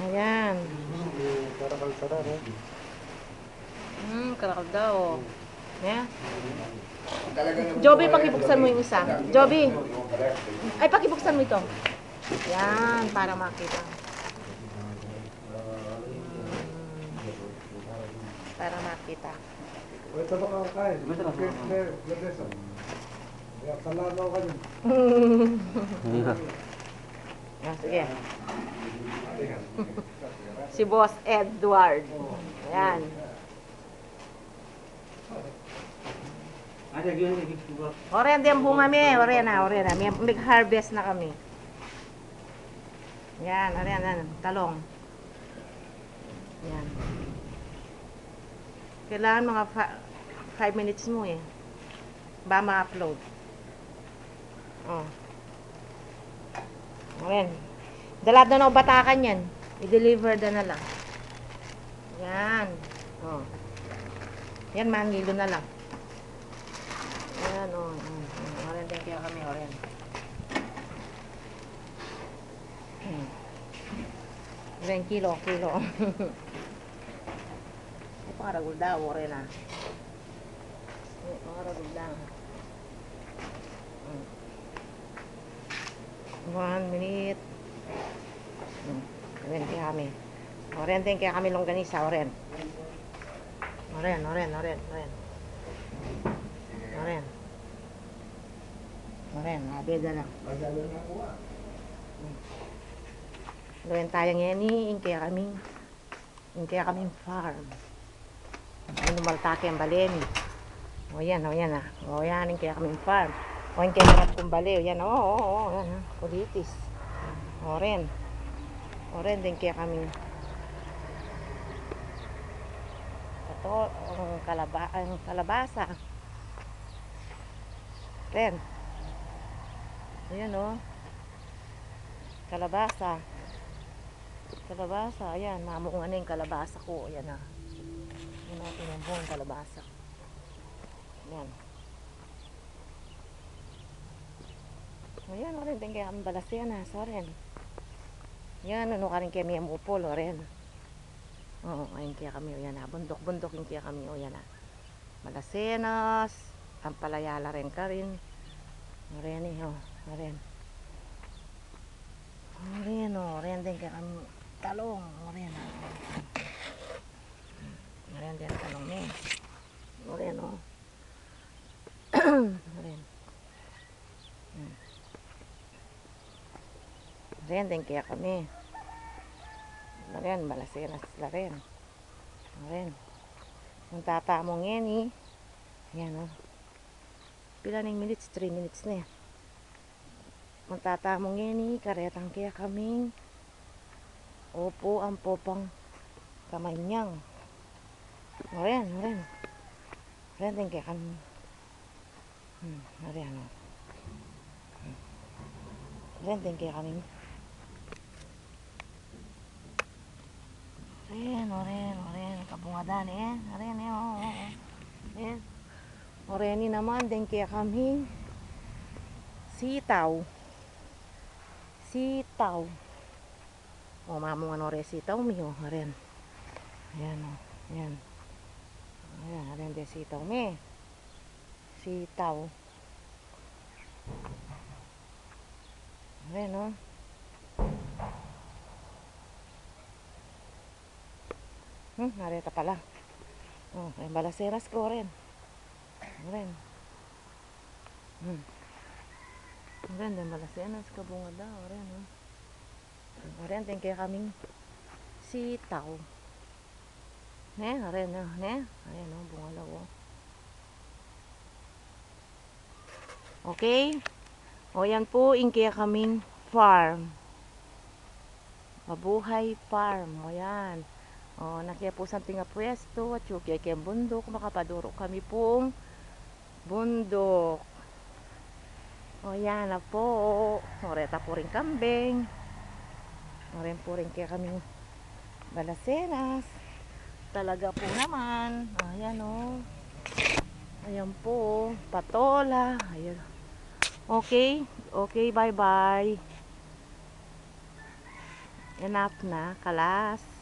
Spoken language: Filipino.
Ayan. Karakal-sara, no? Karakal daw. Yeah. Joby, pakibuksan mo yung isa. Joby. Ay, pakibuksan mo ito. Yan, para makita. Para makita. Ito ba kakain? Ladesa. Kaya kalanaw ka din. Sige. Si Boss Edward. Ayan. Oren, din bunga mi. Oren na. May harvest na kami. Yan, oren. Talong. Yan. Kailangan mga 5 minutes mo eh. Ba ma-upload. Oh. Oren. Dalad na ako batakan yan. I-deliver na lang. Yan. Oh. Yan, mangilo na lang. Ayan, o. Oren din kaya kami, oren. Oren, kilo. Ay, pangaragul daw, oren ah. Ay, pangaragul daw. 1 minute. Oren kaya kami. Oren din kaya kami longganisa, oren. Oren. Abeda lang. Gawin tayo ngayon yung kaya kaming farm. Ano maltake ang balemi. O yan ah. O yan yung kaya kaming farm. O yung kaya kaming kumbali. O yan, yan ha. Politis. Oren din kaya kaming ito, ang kalabasa. Ren. Ayan o. Kalabasa. Ayan. Mamunga na yung kalabasa ko. Ayan na. Ayan natin yung buong kalabasa. Ayan. Ayan o rin. Tingin kaya ang balasyan ha. So rin. Ayan. Ano ka rin kaya may amupol o rin. Oo. Ayan kaya kami. Ayan na. Bundok yung kaya kami. O yan na. Malasenas. Ang palayala rin ka rin. Oren eh, oren din kaya kami talong, oren din talong eh, oren din kaya kami, oren balasiras la rin, oren kung tatamong yan eh, yan o. Pila ng minutes? 3 minutes na yan. Magtatamong yan eh. Karetang kaya kaming opo ang popang kamay niyang. Oren din kaya kami. Oren din kaya kami. Oren. Kabungadan eh. Oren eh. Oreni naman din kaya kami sitaw. O mamungan ore sitaw miyo ren. Ayan o. Ayan. Ren din sitaw mi. Sitaw. Ren o. Nareta pala. O, yung balaseras ko ren. Oren din malasianas kabunga daw. Oren din kaya kaming sitaw. Oren ayan o, bunga daw o. Okay. O yan po yung kaya kaming farm. Mabuhay farm. O yan. O nakiya po sa tinga pwesto at yung kaya bundok. Makapaduro kami pong bundok. O yan na po. Oreta po rin kambing. Oren po rin kaya kaming balasenas. Talaga po naman. Ayan o. Ayan po. Patola. Ayan. Okay. Bye bye. Enough na, kalas.